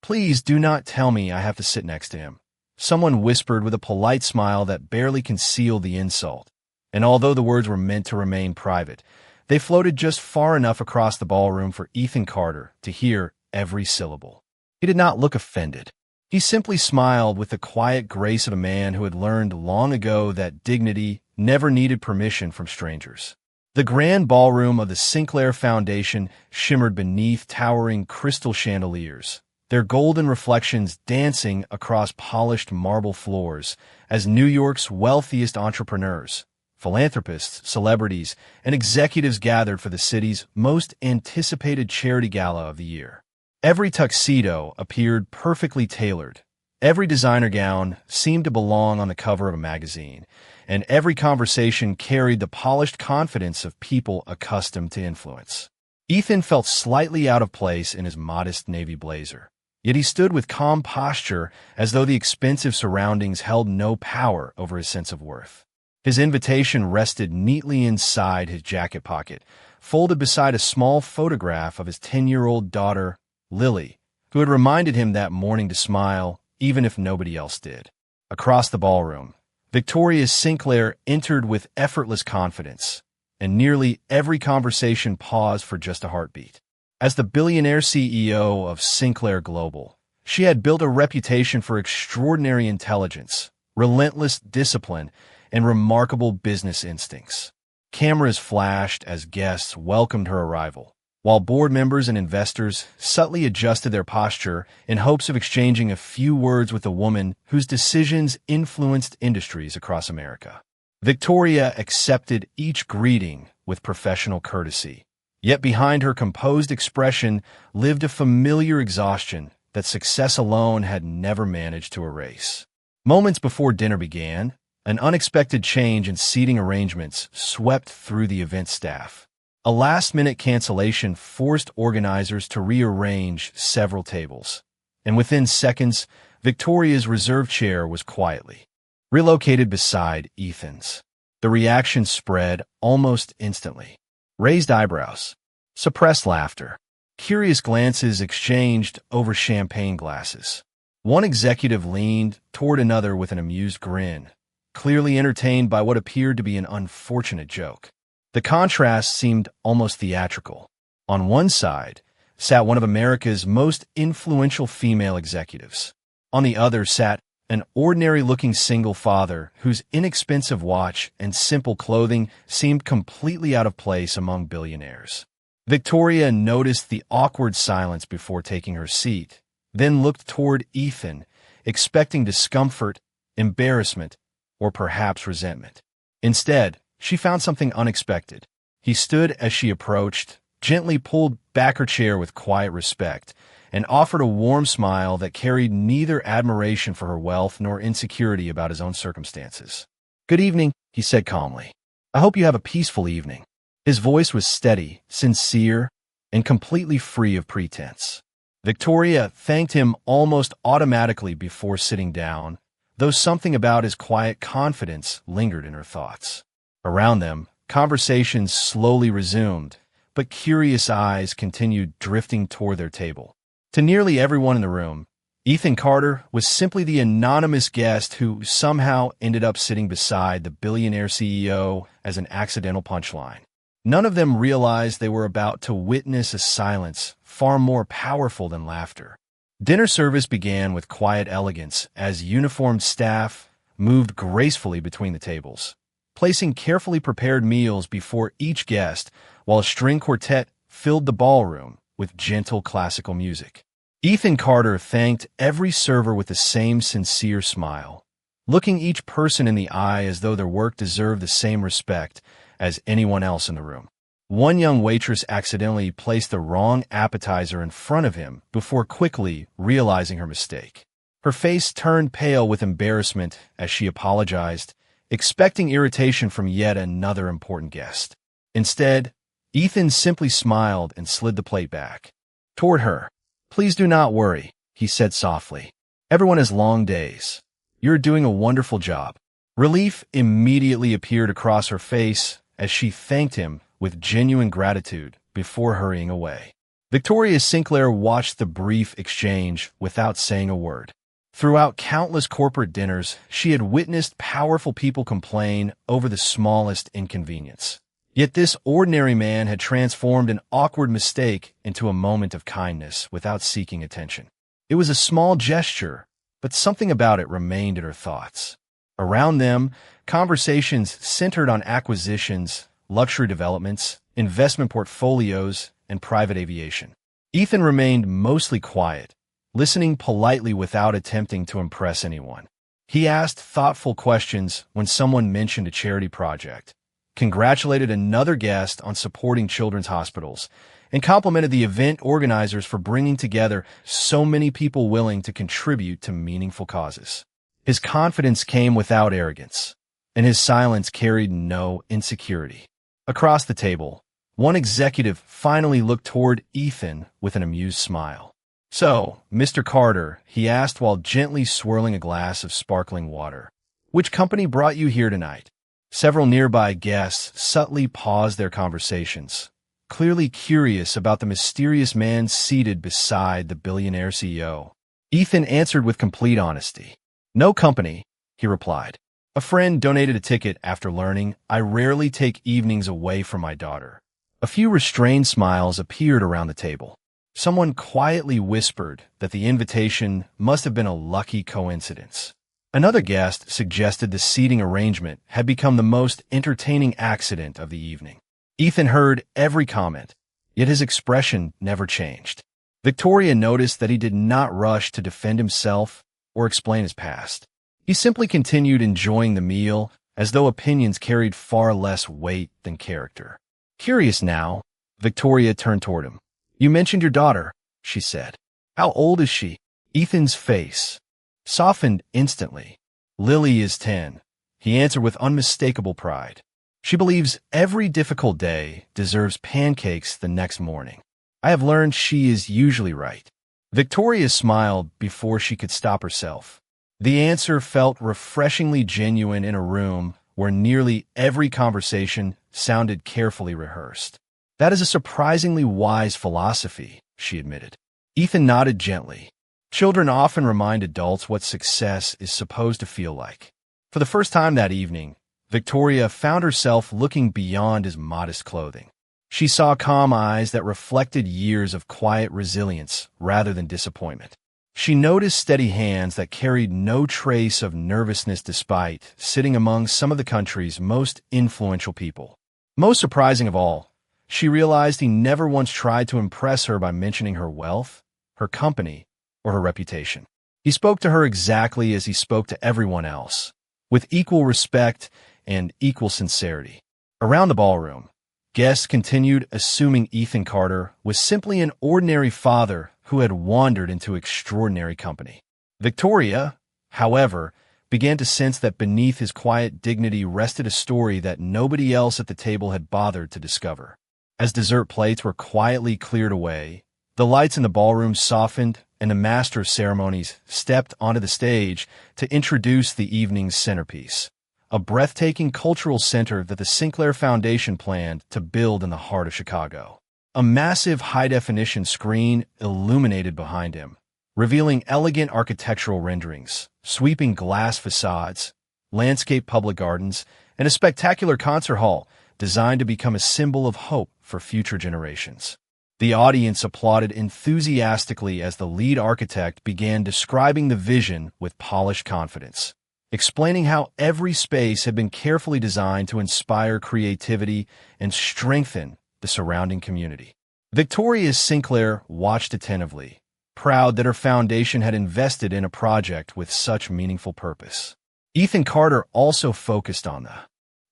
Please do not tell me I have to sit next to him. Someone whispered with a polite smile that barely concealed the insult. And although the words were meant to remain private, they floated just far enough across the ballroom for Ethan Carter to hear every syllable. He did not look offended. He simply smiled with the quiet grace of a man who had learned long ago that dignity never needed permission from strangers. The grand ballroom of the Sinclair Foundation shimmered beneath towering crystal chandeliers, their golden reflections dancing across polished marble floors as New York's wealthiest entrepreneurs, philanthropists, celebrities, and executives gathered for the city's most anticipated charity gala of the year. Every tuxedo appeared perfectly tailored. Every designer gown seemed to belong on the cover of a magazine, and every conversation carried the polished confidence of people accustomed to influence. Ethan felt slightly out of place in his modest navy blazer, yet he stood with calm posture as though the expensive surroundings held no power over his sense of worth. His invitation rested neatly inside his jacket pocket, folded beside a small photograph of his 10-year-old daughter, Lily, who had reminded him that morning to smile, even if nobody else did. Across the ballroom, Victoria Sinclair entered with effortless confidence, and nearly every conversation paused for just a heartbeat. As the billionaire CEO of Sinclair Global, she had built a reputation for extraordinary intelligence, relentless discipline, and remarkable business instincts. Cameras flashed as guests welcomed her arrival, while board members and investors subtly adjusted their posture in hopes of exchanging a few words with a woman whose decisions influenced industries across America. Victoria accepted each greeting with professional courtesy, yet behind her composed expression lived a familiar exhaustion that success alone had never managed to erase. Moments before dinner began, an unexpected change in seating arrangements swept through the event staff. A last-minute cancellation forced organizers to rearrange several tables, and within seconds, Victoria's reserved chair was quietly relocated beside Ethan's. The reaction spread almost instantly. Raised eyebrows, suppressed laughter, curious glances exchanged over champagne glasses. One executive leaned toward another with an amused grin, clearly entertained by what appeared to be an unfortunate joke. The contrast seemed almost theatrical. On one side sat one of America's most influential female executives. On the other sat an ordinary-looking single father whose inexpensive watch and simple clothing seemed completely out of place among billionaires. Victoria noticed the awkward silence before taking her seat, then looked toward Ethan, expecting discomfort, embarrassment, or perhaps resentment. Instead, she found something unexpected. He stood as she approached, gently pulled back her chair with quiet respect, and offered a warm smile that carried neither admiration for her wealth nor insecurity about his own circumstances. "Good evening," he said calmly. "I hope you have a peaceful evening." His voice was steady, sincere, and completely free of pretense. Victoria thanked him almost automatically before sitting down, though something about his quiet confidence lingered in her thoughts. Around them, conversations slowly resumed, but curious eyes continued drifting toward their table. To nearly everyone in the room, Ethan Carter was simply the anonymous guest who somehow ended up sitting beside the billionaire CEO as an accidental punchline. None of them realized they were about to witness a silence far more powerful than laughter. Dinner service began with quiet elegance as uniformed staff moved gracefully between the tables, placing carefully prepared meals before each guest while a string quartet filled the ballroom with gentle classical music. Ethan Carter thanked every server with the same sincere smile, looking each person in the eye as though their work deserved the same respect as anyone else in the room. One young waitress accidentally placed the wrong appetizer in front of him before quickly realizing her mistake. Her face turned pale with embarrassment as she apologized, expecting irritation from yet another important guest. Instead, Ethan simply smiled and slid the plate back toward her. "Please do not worry," he said softly. "Everyone has long days. You're doing a wonderful job." Relief immediately appeared across her face as she thanked him with genuine gratitude before hurrying away. Victoria Sinclair watched the brief exchange without saying a word. Throughout countless corporate dinners, she had witnessed powerful people complain over the smallest inconvenience. Yet this ordinary man had transformed an awkward mistake into a moment of kindness without seeking attention. It was a small gesture, but something about it remained in her thoughts. Around them, conversations centered on acquisitions, luxury developments, investment portfolios, and private aviation. Ethan remained mostly quiet, listening politely without attempting to impress anyone. He asked thoughtful questions when someone mentioned a charity project, congratulated another guest on supporting children's hospitals, and complimented the event organizers for bringing together so many people willing to contribute to meaningful causes. His confidence came without arrogance, and his silence carried no insecurity. Across the table, one executive finally looked toward Ethan with an amused smile. "So, Mr. Carter," he asked while gently swirling a glass of sparkling water, "which company brought you here tonight?" Several nearby guests subtly paused their conversations, clearly curious about the mysterious man seated beside the billionaire CEO. Ethan answered with complete honesty. "No company," he replied. "A friend donated a ticket after learning I rarely take evenings away from my daughter." A few restrained smiles appeared around the table. Someone quietly whispered that the invitation must have been a lucky coincidence. Another guest suggested the seating arrangement had become the most entertaining accident of the evening. Ethan heard every comment, yet his expression never changed. Victoria noticed that he did not rush to defend himself or explain his past. He simply continued enjoying the meal, as though opinions carried far less weight than character. Curious now, Victoria turned toward him. "You mentioned your daughter," she said. "How old is she?" Ethan's face softened instantly. "Lily is 10, he answered with unmistakable pride. "She believes every difficult day deserves pancakes the next morning. I have learned she is usually right." Victoria smiled before she could stop herself. The answer felt refreshingly genuine in a room where nearly every conversation sounded carefully rehearsed. "That is a surprisingly wise philosophy," she admitted. Ethan nodded gently. Children often remind adults what success is supposed to feel like. For the first time that evening, Victoria found herself looking beyond his modest clothing. She saw calm eyes that reflected years of quiet resilience rather than disappointment. She noticed steady hands that carried no trace of nervousness despite sitting among some of the country's most influential people. Most surprising of all, she realized he never once tried to impress her by mentioning her wealth, her company, or her reputation. He spoke to her exactly as he spoke to everyone else, with equal respect and equal sincerity. Around the ballroom, guests continued assuming Ethan Carter was simply an ordinary father who had wandered into extraordinary company. Victoria, however, began to sense that beneath his quiet dignity rested a story that nobody else at the table had bothered to discover. As dessert plates were quietly cleared away, the lights in the ballroom softened, and the master of ceremonies stepped onto the stage to introduce the evening's centerpiece, a breathtaking cultural center that the Sinclair Foundation planned to build in the heart of Chicago. A massive high-definition screen illuminated behind him, revealing elegant architectural renderings, sweeping glass facades, landscape public gardens, and a spectacular concert hall designed to become a symbol of hope for future generations. The audience applauded enthusiastically as the lead architect began describing the vision with polished confidence, explaining how every space had been carefully designed to inspire creativity and strengthen the surrounding community. Victoria Sinclair watched attentively, proud that her foundation had invested in a project with such meaningful purpose. Ethan Carter also focused on the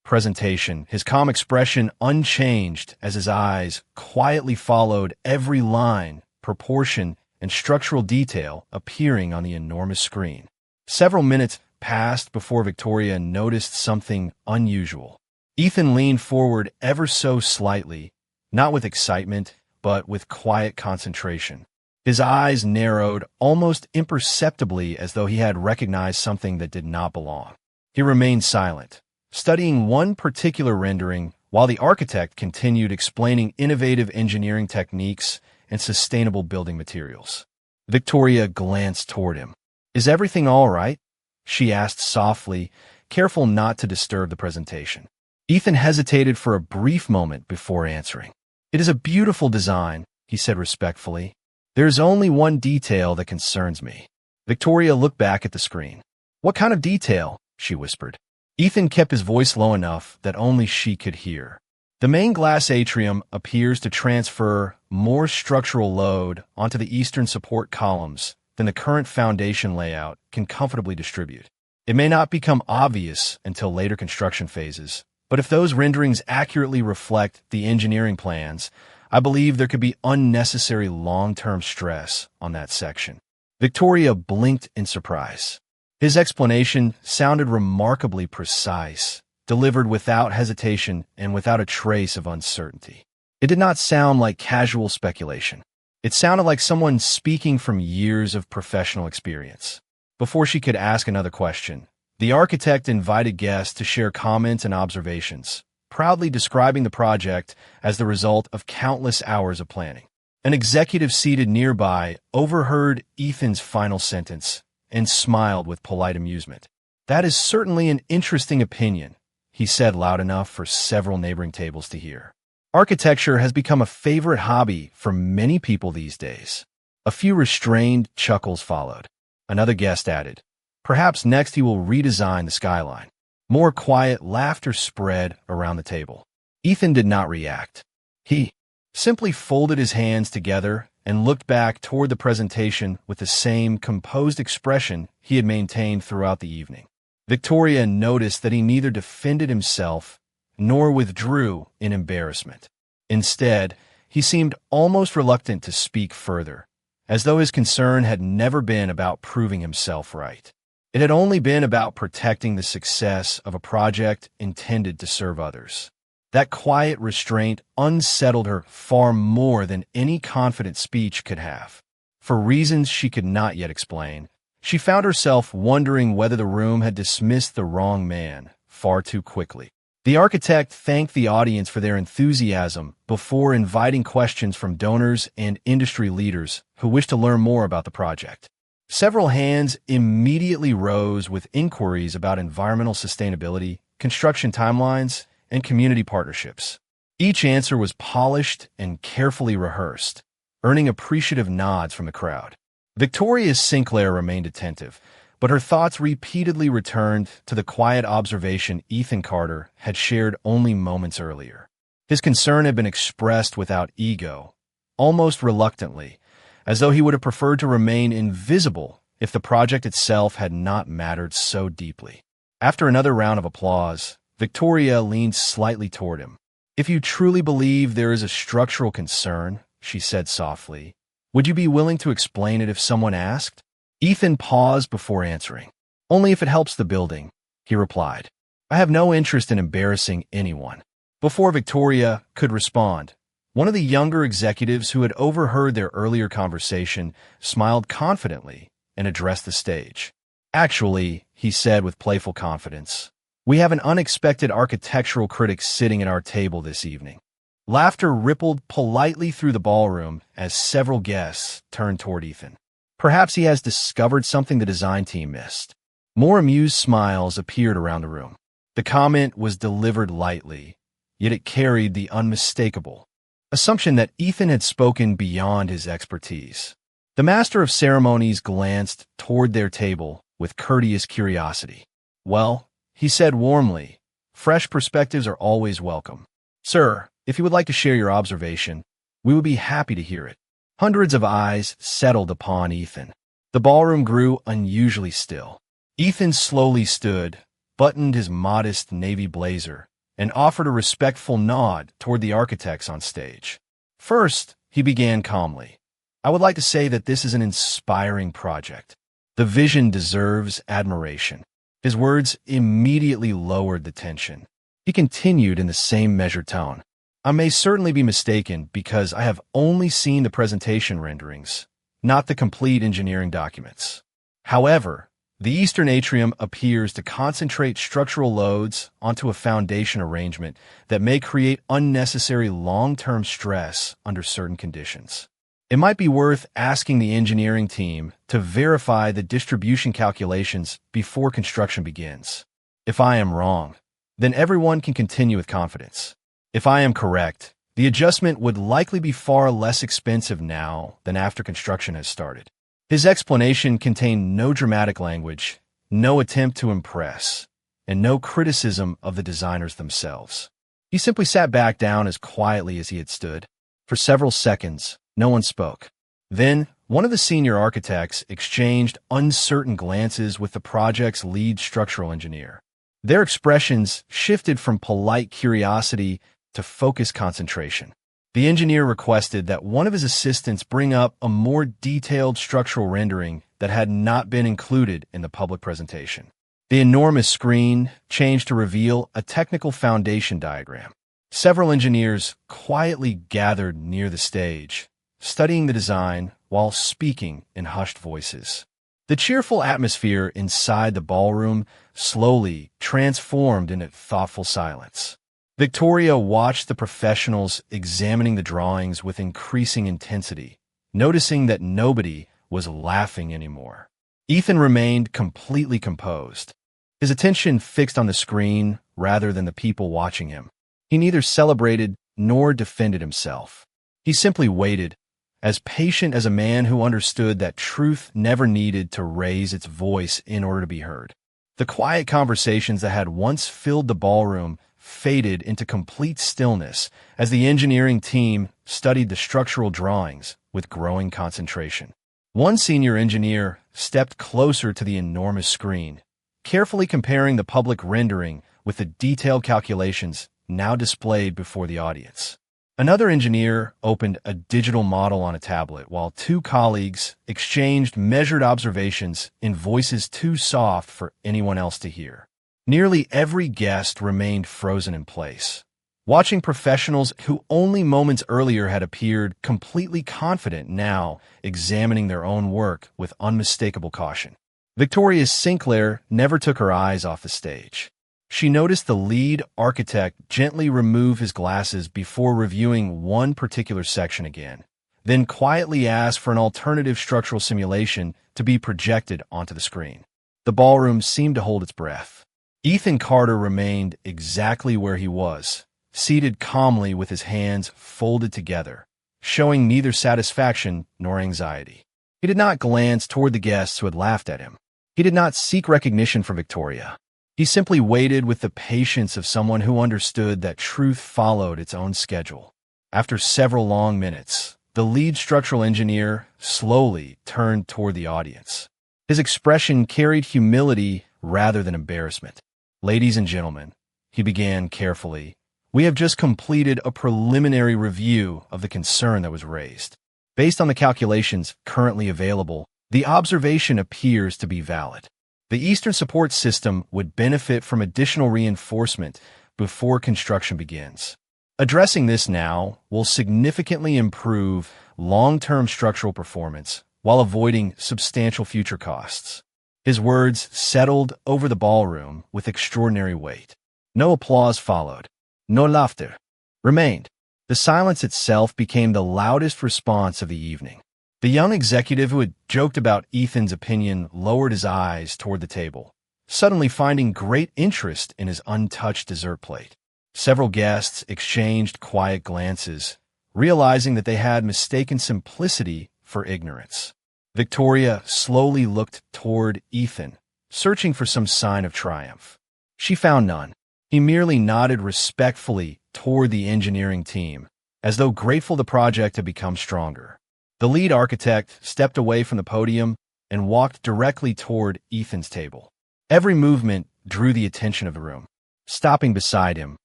presentation, his calm expression unchanged as his eyes quietly followed every line, proportion, and structural detail appearing on the enormous screen. Several minutes passed before Victoria noticed something unusual. Ethan leaned forward ever so slightly, not with excitement, but with quiet concentration. His eyes narrowed almost imperceptibly as though he had recognized something that did not belong. He remained silent, studying one particular rendering while the architect continued explaining innovative engineering techniques and sustainable building materials. Victoria glanced toward him. "Is everything all right?" she asked softly, careful not to disturb the presentation. Ethan hesitated for a brief moment before answering. "It is a beautiful design," he said respectfully. "There is only one detail that concerns me." Victoria looked back at the screen. "What kind of detail?" she whispered. Ethan kept his voice low enough that only she could hear. "The main glass atrium appears to transfer more structural load onto the eastern support columns than the current foundation layout can comfortably distribute. It may not become obvious until later construction phases, but if those renderings accurately reflect the engineering plans, I believe there could be unnecessary long-term stress on that section." Victoria blinked in surprise. His explanation sounded remarkably precise, delivered without hesitation and without a trace of uncertainty. It did not sound like casual speculation. It sounded like someone speaking from years of professional experience. Before she could ask another question, the architect invited guests to share comments and observations, proudly describing the project as the result of countless hours of planning. An executive seated nearby overheard Ethan's final sentence and smiled with polite amusement. "That is certainly an interesting opinion," he said loud enough for several neighboring tables to hear. "Architecture has become a favorite hobby for many people these days." A few restrained chuckles followed. Another guest added, "Perhaps next he will redesign the skyline." More quiet laughter spread around the table. Ethan did not react. He simply folded his hands together and looked back toward the presentation with the same composed expression he had maintained throughout the evening. Victoria noticed that he neither defended himself nor withdrew in embarrassment. Instead, he seemed almost reluctant to speak further, as though his concern had never been about proving himself right. It had only been about protecting the success of a project intended to serve others. That quiet restraint unsettled her far more than any confident speech could have. For reasons she could not yet explain, she found herself wondering whether the room had dismissed the wrong man far too quickly. The architect thanked the audience for their enthusiasm before inviting questions from donors and industry leaders who wished to learn more about the project. Several hands immediately rose with inquiries about environmental sustainability, construction timelines, and community partnerships. Each answer was polished and carefully rehearsed, earning appreciative nods from the crowd. Victoria Sinclair remained attentive, but her thoughts repeatedly returned to the quiet observation Ethan Carter had shared only moments earlier. His concern had been expressed without ego, almost reluctantly, as though he would have preferred to remain invisible if the project itself had not mattered so deeply. After another round of applause, Victoria leaned slightly toward him. "If you truly believe there is a structural concern," she said softly, "would you be willing to explain it if someone asked?" Ethan paused before answering. "Only if it helps the building," he replied. "I have no interest in embarrassing anyone." Before Victoria could respond, one of the younger executives who had overheard their earlier conversation smiled confidently and addressed the stage. "Actually," he said with playful confidence, "we have an unexpected architectural critic sitting at our table this evening." Laughter rippled politely through the ballroom as several guests turned toward Ethan. Perhaps he has discovered something the design team missed. More amused smiles appeared around the room. The comment was delivered lightly, yet it carried the unmistakable assumption that Ethan had spoken beyond his expertise. The master of ceremonies glanced toward their table with courteous curiosity. "Well," he said warmly, "fresh perspectives are always welcome. Sir, if you would like to share your observation, we would be happy to hear it." Hundreds of eyes settled upon Ethan. The ballroom grew unusually still. Ethan slowly stood, buttoned his modest navy blazer, and offered a respectful nod toward the architects on stage. First, he began calmly, "I would like to say that this is an inspiring project. The vision deserves admiration." His words immediately lowered the tension. He continued in the same measured tone. "I may certainly be mistaken because I have only seen the presentation renderings, not the complete engineering documents. However, the eastern atrium appears to concentrate structural loads onto a foundation arrangement that may create unnecessary long-term stress under certain conditions. It might be worth asking the engineering team to verify the distribution calculations before construction begins. If I am wrong, then everyone can continue with confidence. If I am correct, the adjustment would likely be far less expensive now than after construction has started. His explanation contained no dramatic language, no attempt to impress, and no criticism of the designers themselves. He simply sat back down as quietly as he had stood. For several seconds, no one spoke. Then, one of the senior architects exchanged uncertain glances with the project's lead structural engineer. Their expressions shifted from polite curiosity to focused concentration. The engineer requested that one of his assistants bring up a more detailed structural rendering that had not been included in the public presentation. The enormous screen changed to reveal a technical foundation diagram. Several engineers quietly gathered near the stage, studying the design while speaking in hushed voices. The cheerful atmosphere inside the ballroom slowly transformed into thoughtful silence. Victoria watched the professionals examining the drawings with increasing intensity, noticing that nobody was laughing anymore. Ethan remained completely composed, his attention fixed on the screen rather than the people watching him. He neither celebrated nor defended himself. He simply waited, as patient as a man who understood that truth never needed to raise its voice in order to be heard. The quiet conversations that had once filled the ballroom faded into complete stillness as the engineering team studied the structural drawings with growing concentration. One senior engineer stepped closer to the enormous screen, carefully comparing the public rendering with the detailed calculations now displayed before the audience. Another engineer opened a digital model on a tablet, while two colleagues exchanged measured observations in voices too soft for anyone else to hear. Nearly every guest remained frozen in place, watching professionals who only moments earlier had appeared completely confident now examining their own work with unmistakable caution. Victoria Sinclair never took her eyes off the stage. She noticed the lead architect gently remove his glasses before reviewing one particular section again, then quietly ask for an alternative structural simulation to be projected onto the screen. The ballroom seemed to hold its breath. Ethan Carter remained exactly where he was, seated calmly with his hands folded together, showing neither satisfaction nor anxiety. He did not glance toward the guests who had laughed at him. He did not seek recognition from Victoria. He simply waited with the patience of someone who understood that truth followed its own schedule. After several long minutes, the lead structural engineer slowly turned toward the audience. His expression carried humility rather than embarrassment. "Ladies and gentlemen," he began carefully, "we have just completed a preliminary review of the concern that was raised. Based on the calculations currently available, the observation appears to be valid. The Eastern Support System would benefit from additional reinforcement before construction begins. Addressing this now will significantly improve long-term structural performance while avoiding substantial future costs." His words settled over the ballroom with extraordinary weight. No applause followed. No laughter remained. The silence itself became the loudest response of the evening. The young executive who had joked about Ethan's opinion lowered his eyes toward the table, suddenly finding great interest in his untouched dessert plate. Several guests exchanged quiet glances, realizing that they had mistaken simplicity for ignorance. Victoria slowly looked toward Ethan, searching for some sign of triumph. She found none. He merely nodded respectfully toward the engineering team, as though grateful the project had become stronger. The lead architect stepped away from the podium and walked directly toward Ethan's table. Every movement drew the attention of the room. Stopping beside him,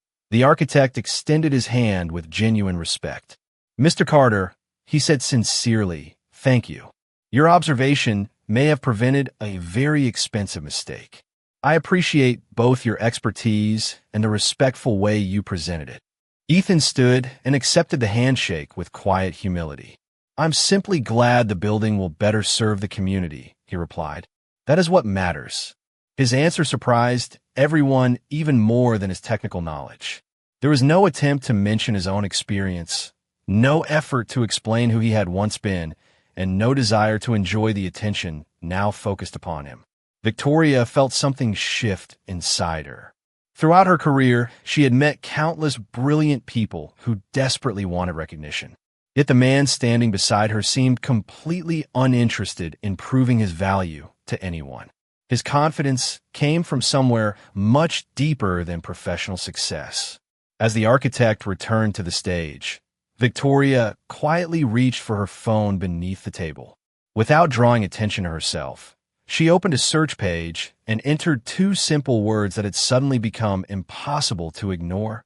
the architect extended his hand with genuine respect. "Mr. Carter," he said sincerely, "thank you. Your observation may have prevented a very expensive mistake. I appreciate both your expertise and the respectful way you presented it." Ethan stood and accepted the handshake with quiet humility. "I'm simply glad the building will better serve the community," he replied. "That is what matters." His answer surprised everyone even more than his technical knowledge. There was no attempt to mention his own experience, no effort to explain who he had once been, and no desire to enjoy the attention now focused upon him. Victoria felt something shift inside her. Throughout her career, she had met countless brilliant people who desperately wanted recognition. Yet the man standing beside her seemed completely uninterested in proving his value to anyone. His confidence came from somewhere much deeper than professional success. As the architect returned to the stage, Victoria quietly reached for her phone beneath the table. Without drawing attention to herself, she opened a search page and entered two simple words that had suddenly become impossible to ignore: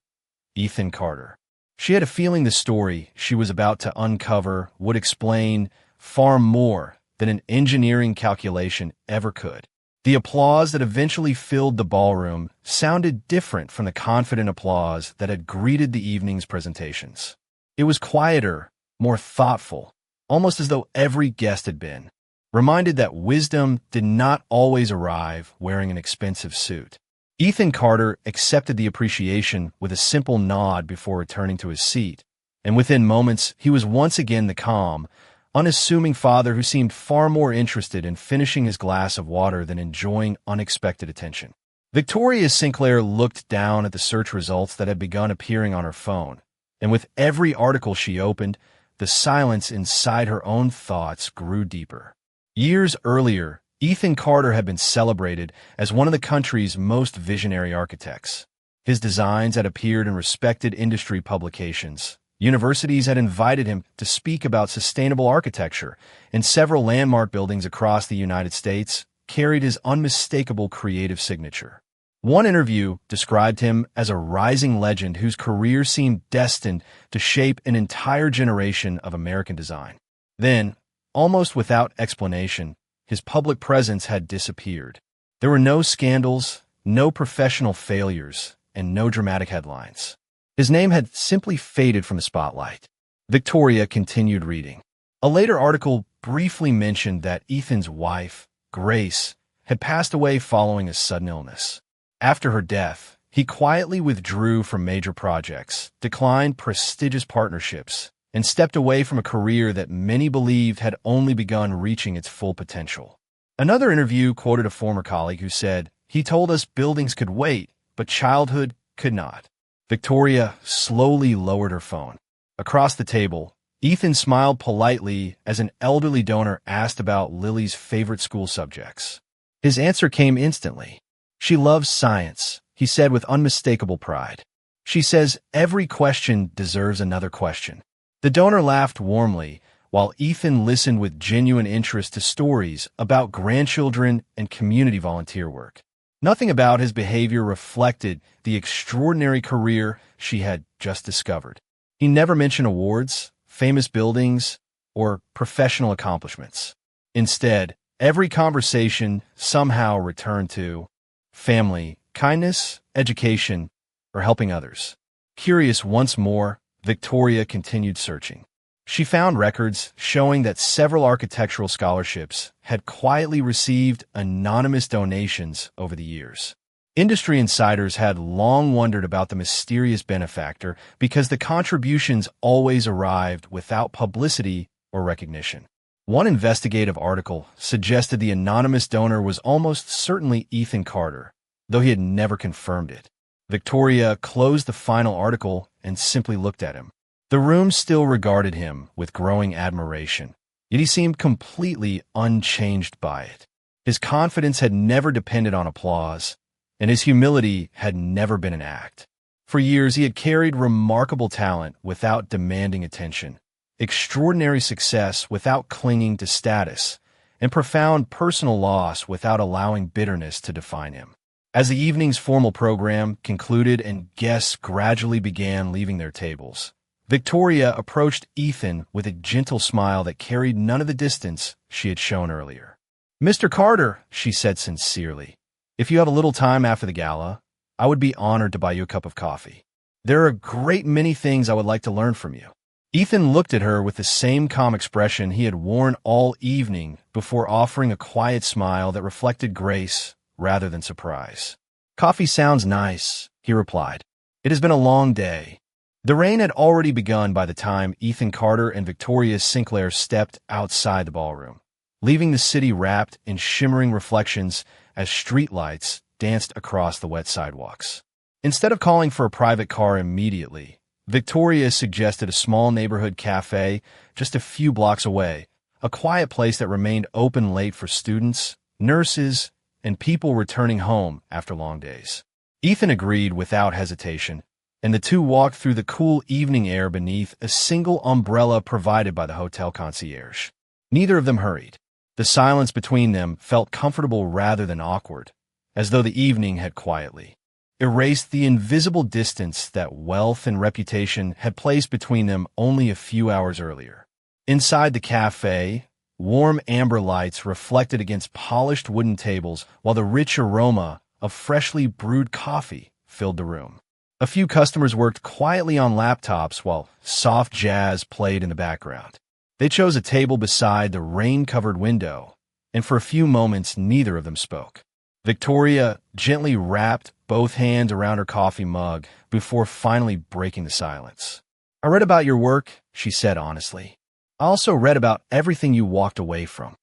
Ethan Carter. She had a feeling the story she was about to uncover would explain far more than an engineering calculation ever could. The applause that eventually filled the ballroom sounded different from the confident applause that had greeted the evening's presentations. It was quieter, more thoughtful, almost as though every guest had been reminded that wisdom did not always arrive wearing an expensive suit. Ethan Carter accepted the appreciation with a simple nod before returning to his seat, and within moments he was once again the calm, unassuming father who seemed far more interested in finishing his glass of water than enjoying unexpected attention. Victoria Sinclair looked down at the search results that had begun appearing on her phone, and with every article she opened, the silence inside her own thoughts grew deeper. Years earlier, Ethan Carter had been celebrated as one of the country's most visionary architects. His designs had appeared in respected industry publications. Universities had invited him to speak about sustainable architecture, and several landmark buildings across the United States carried his unmistakable creative signature. One interview described him as a rising legend whose career seemed destined to shape an entire generation of American design. Then, almost without explanation, his public presence had disappeared. There were no scandals, no professional failures, and no dramatic headlines. His name had simply faded from the spotlight. Victoria continued reading. A later article briefly mentioned that Ethan's wife, Grace, had passed away following a sudden illness. After her death, he quietly withdrew from major projects, declined prestigious partnerships, and stepped away from a career that many believed had only begun reaching its full potential. Another interview quoted a former colleague who said, "He told us buildings could wait, but childhood could not." Victoria slowly lowered her phone. Across the table, Ethan smiled politely as an elderly donor asked about Lily's favorite school subjects. His answer came instantly. "She loves science," he said with unmistakable pride. "She says every question deserves another question." The donor laughed warmly, while Ethan listened with genuine interest to stories about grandchildren and community volunteer work. Nothing about his behavior reflected the extraordinary career she had just discovered. He never mentioned awards, famous buildings, or professional accomplishments. Instead, every conversation somehow returned to family, kindness, education, or helping others. Curious once more, Victoria continued searching. She found records showing that several architectural scholarships had quietly received anonymous donations over the years. Industry insiders had long wondered about the mysterious benefactor because the contributions always arrived without publicity or recognition. One investigative article suggested the anonymous donor was almost certainly Ethan Carter, though he had never confirmed it. Victoria closed the final article and simply looked at him. The room still regarded him with growing admiration, yet he seemed completely unchanged by it. His confidence had never depended on applause, and his humility had never been an act. For years, he had carried remarkable talent without demanding attention, extraordinary success without clinging to status, and profound personal loss without allowing bitterness to define him. As the evening's formal program concluded and guests gradually began leaving their tables, Victoria approached Ethan with a gentle smile that carried none of the distance she had shown earlier. "Mr. Carter," she said sincerely, "if you have a little time after the gala, I would be honored to buy you a cup of coffee. There are a great many things I would like to learn from you." Ethan looked at her with the same calm expression he had worn all evening before offering a quiet smile that reflected grace rather than surprise. "Coffee sounds nice," he replied. "It has been a long day. The rain had already begun by the time Ethan Carter and Victoria Sinclair stepped outside the ballroom, leaving the city wrapped in shimmering reflections as streetlights danced across the wet sidewalks. Instead of calling for a private car immediately, Victoria suggested a small neighborhood cafe just a few blocks away, a quiet place that remained open late for students, nurses, and people returning home after long days. Ethan agreed without hesitation, and the two walked through the cool evening air beneath a single umbrella provided by the hotel concierge. Neither of them hurried. The silence between them felt comfortable rather than awkward, as though the evening had quietly erased the invisible distance that wealth and reputation had placed between them only a few hours earlier. Inside the cafe, warm amber lights reflected against polished wooden tables while the rich aroma of freshly brewed coffee filled the room. A few customers worked quietly on laptops while soft jazz played in the background. They chose a table beside the rain-covered window, and for a few moments neither of them spoke. Victoria gently wrapped both hands around her coffee mug before finally breaking the silence. "I read about your work," she said honestly. "I also read about everything you walked away from."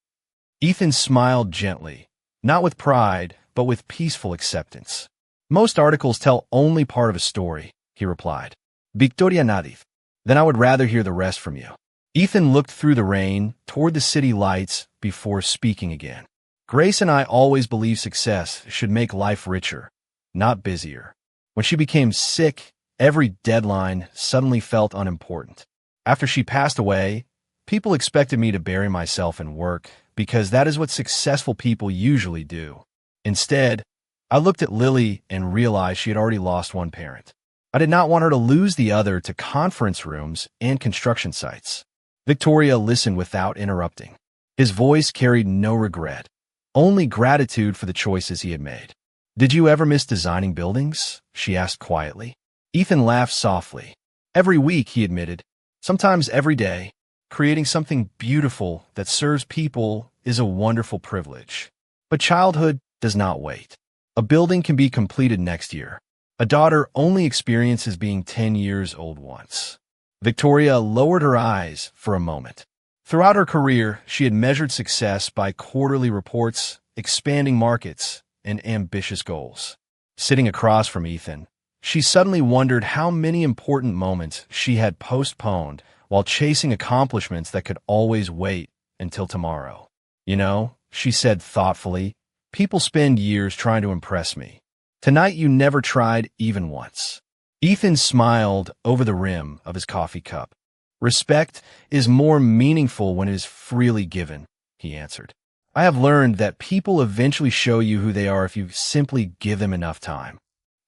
Ethan smiled gently, not with pride, but with peaceful acceptance. "Most articles tell only part of a story," he replied. "Victoria Nadif. Then I would rather hear the rest from you." Ethan looked through the rain toward the city lights before speaking again. "Grace and I always believed success should make life richer, not busier. When she became sick, every deadline suddenly felt unimportant. After she passed away, people expected me to bury myself in work because that is what successful people usually do. Instead, I looked at Lily and realized she had already lost one parent. I did not want her to lose the other to conference rooms and construction sites." Victoria listened without interrupting. His voice carried no regret, only gratitude for the choices he had made. "Did you ever miss designing buildings?" she asked quietly. Ethan laughed softly. "Every week," he admitted. "Sometimes every day. Creating something beautiful that serves people is a wonderful privilege. But childhood does not wait. A building can be completed next year. A daughter only experiences being 10 years old once." Victoria lowered her eyes for a moment. Throughout her career, she had measured success by quarterly reports, expanding markets, and ambitious goals. Sitting across from Ethan, she suddenly wondered how many important moments she had postponed while chasing accomplishments that could always wait until tomorrow. "You know," she said thoughtfully, "people spend years trying to impress me. Tonight you never tried even once." Ethan smiled over the rim of his coffee cup. "Respect is more meaningful when it is freely given," he answered. "I have learned that people eventually show you who they are if you simply give them enough time."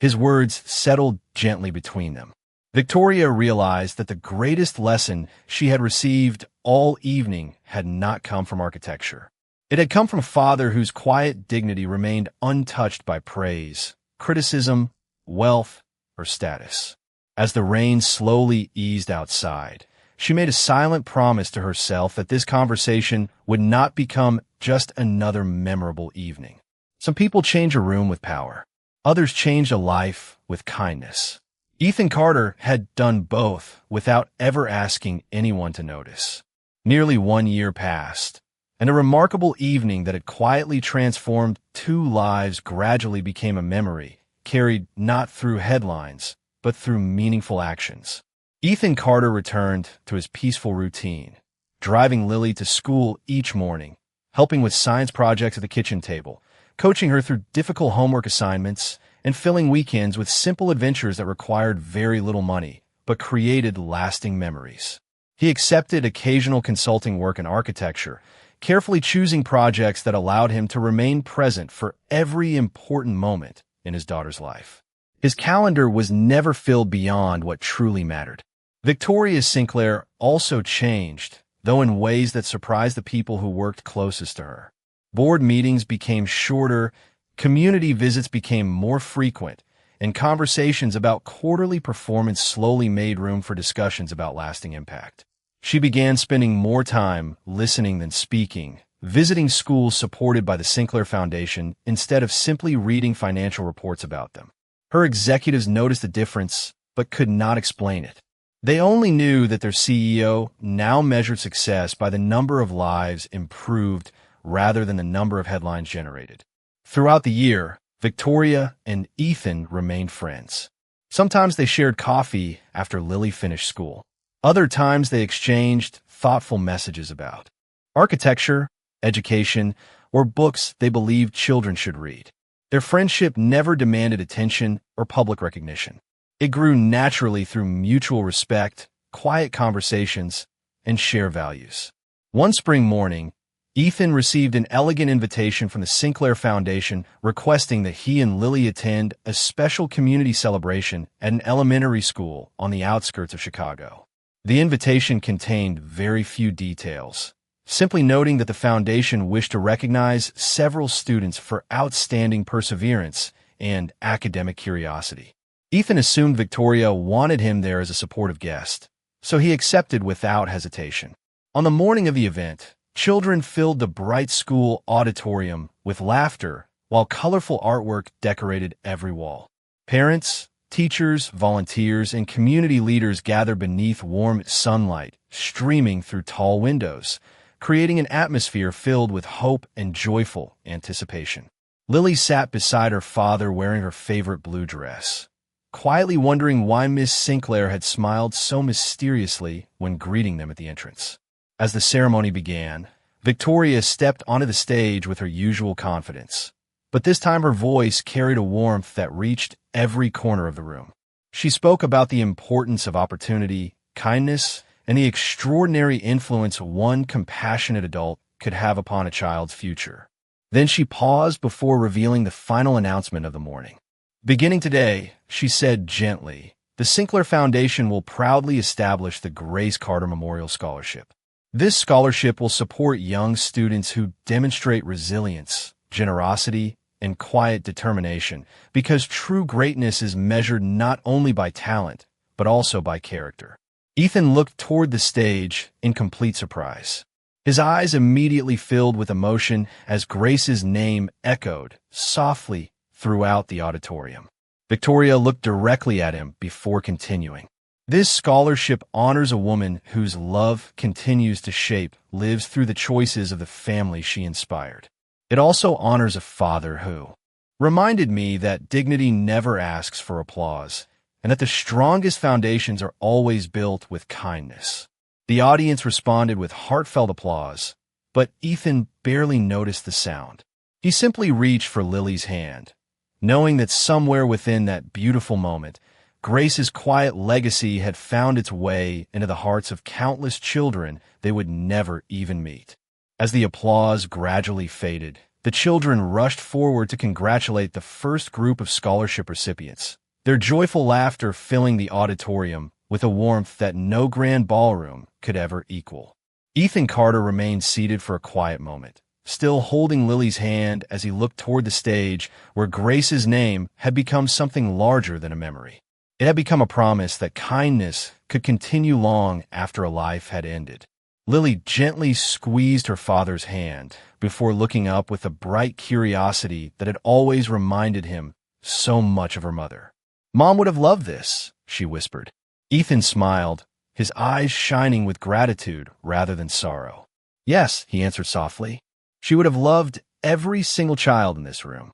His words settled gently between them. Victoria realized that the greatest lesson she had received all evening had not come from architecture. It had come from a father whose quiet dignity remained untouched by praise, criticism, wealth, or status. As the rain slowly eased outside, she made a silent promise to herself that this conversation would not become just another memorable evening. Some people change a room with power. Others change a life with kindness. Ethan Carter had done both without ever asking anyone to notice. Nearly 1 year passed, and a remarkable evening that had quietly transformed two lives gradually became a memory, carried not through headlines, but through meaningful actions. Ethan Carter returned to his peaceful routine, driving Lily to school each morning, helping with science projects at the kitchen table, coaching her through difficult homework assignments, and filling weekends with simple adventures that required very little money, but created lasting memories. He accepted occasional consulting work in architecture, carefully choosing projects that allowed him to remain present for every important moment in his daughter's life. His calendar was never filled beyond what truly mattered. Victoria Sinclair also changed, though in ways that surprised the people who worked closest to her. Board meetings became shorter, community visits became more frequent, and conversations about quarterly performance slowly made room for discussions about lasting impact. She began spending more time listening than speaking, visiting schools supported by the Sinclair Foundation instead of simply reading financial reports about them. Her executives noticed the difference, but could not explain it. They only knew that their CEO now measured success by the number of lives improved rather than the number of headlines generated. Throughout the year, Victoria and Ethan remained friends. Sometimes they shared coffee after Lily finished school. Other times they exchanged thoughtful messages about architecture, education, or books they believed children should read. Their friendship never demanded attention or public recognition. It grew naturally through mutual respect, quiet conversations, and shared values. One spring morning, Ethan received an elegant invitation from the Sinclair Foundation requesting that he and Lily attend a special community celebration at an elementary school on the outskirts of Chicago. The invitation contained very few details, simply noting that the foundation wished to recognize several students for outstanding perseverance and academic curiosity. Ethan assumed Victoria wanted him there as a supportive guest, so he accepted without hesitation. On the morning of the event, children filled the bright school auditorium with laughter, while colorful artwork decorated every wall. Parents, teachers, volunteers, and community leaders gathered beneath warm sunlight streaming through tall windows, creating an atmosphere filled with hope and joyful anticipation. Lily sat beside her father wearing her favorite blue dress, quietly wondering why Miss Sinclair had smiled so mysteriously when greeting them at the entrance. As the ceremony began, Victoria stepped onto the stage with her usual confidence, but this time her voice carried a warmth that reached every corner of the room. She spoke about the importance of opportunity, kindness, and the extraordinary influence one compassionate adult could have upon a child's future. Then she paused before revealing the final announcement of the morning. Beginning today, she said gently, the Sinclair Foundation will proudly establish the Grace Carter Memorial Scholarship. This scholarship will support young students who demonstrate resilience, generosity, and quiet determination, because true greatness is measured not only by talent, but also by character. Ethan looked toward the stage in complete surprise. His eyes immediately filled with emotion as Grace's name echoed softly throughout the auditorium. Victoria looked directly at him before continuing. This scholarship honors a woman whose love continues to shape, lives through the choices of the family she inspired. It also honors a father who reminded me that dignity never asks for applause, and that the strongest foundations are always built with kindness. The audience responded with heartfelt applause, but Ethan barely noticed the sound. He simply reached for Lily's hand, knowing that somewhere within that beautiful moment, Grace's quiet legacy had found its way into the hearts of countless children they would never even meet. As the applause gradually faded, the children rushed forward to congratulate the first group of scholarship recipients, their joyful laughter filling the auditorium with a warmth that no grand ballroom could ever equal. Ethan Carter remained seated for a quiet moment, still holding Lily's hand as he looked toward the stage where Grace's name had become something larger than a memory. It had become a promise that kindness could continue long after a life had ended. Lily gently squeezed her father's hand before looking up with a bright curiosity that had always reminded him so much of her mother. "Mom would have loved this," she whispered. Ethan smiled, his eyes shining with gratitude rather than sorrow. "Yes," he answered softly. "She would have loved every single child in this room."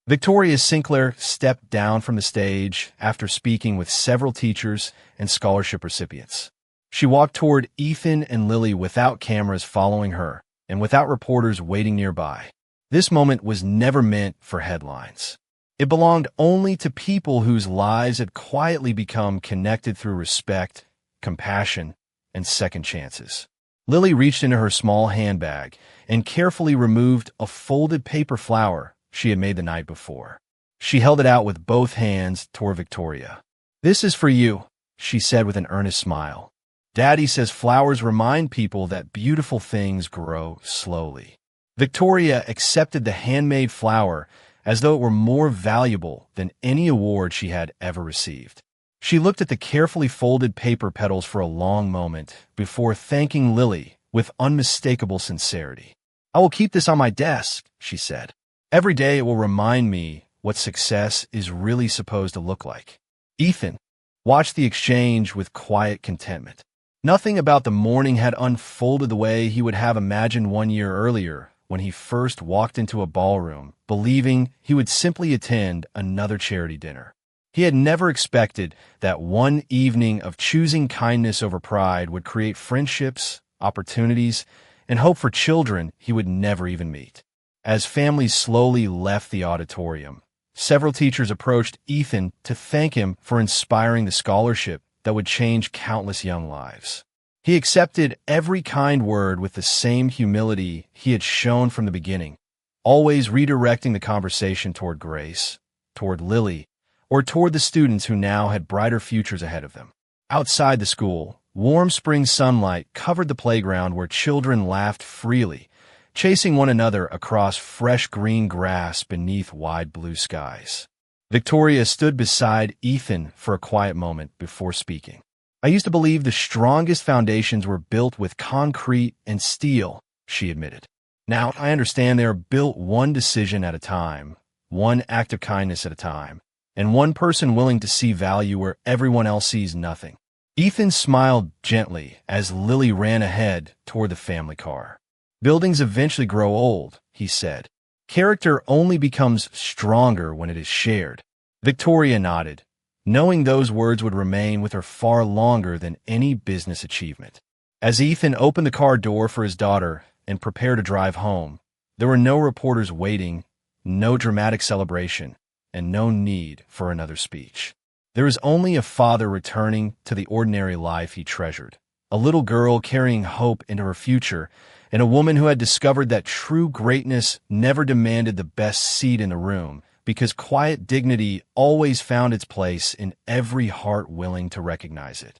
Victoria Sinclair stepped down from the stage after speaking with several teachers and scholarship recipients. She walked toward Ethan and Lily without cameras following her and without reporters waiting nearby. This moment was never meant for headlines. It belonged only to people whose lives had quietly become connected through respect, compassion, and second chances. Lily reached into her small handbag and carefully removed a folded paper flower she had made the night before. She held it out with both hands toward Victoria. "This is for you," she said with an earnest smile. "Daddy says flowers remind people that beautiful things grow slowly." Victoria accepted the handmade flower as though it were more valuable than any award she had ever received. She looked at the carefully folded paper petals for a long moment before thanking Lily with unmistakable sincerity. "I will keep this on my desk," she said. "Every day it will remind me what success is really supposed to look like." Ethan, watched the exchange with quiet contentment. Nothing about the morning had unfolded the way he would have imagined 1 year earlier when he first walked into a ballroom, believing he would simply attend another charity dinner. He had never expected that one evening of choosing kindness over pride would create friendships, opportunities, and hope for children he would never even meet. As families slowly left the auditorium, several teachers approached Ethan to thank him for inspiring the scholarship that would change countless young lives. He accepted every kind word with the same humility he had shown from the beginning, always redirecting the conversation toward Grace, toward Lily, or toward the students who now had brighter futures ahead of them. Outside the school, warm spring sunlight covered the playground where children laughed freely, chasing one another across fresh green grass beneath wide blue skies. Victoria stood beside Ethan for a quiet moment before speaking. "I used to believe the strongest foundations were built with concrete and steel," she admitted. "Now I understand they are built one decision at a time, one act of kindness at a time, and one person willing to see value where everyone else sees nothing." Ethan smiled gently as Lily ran ahead toward the family car. "Buildings eventually grow old," he said. "Character only becomes stronger when it is shared." Victoria nodded, knowing those words would remain with her far longer than any business achievement. As Ethan opened the car door for his daughter and prepared to drive home, there were no reporters waiting, no dramatic celebration, and no need for another speech. There was only a father returning to the ordinary life he treasured, a little girl carrying hope into her future, and a woman who had discovered that true greatness never demanded the best seat in the room, because quiet dignity always found its place in every heart willing to recognize it.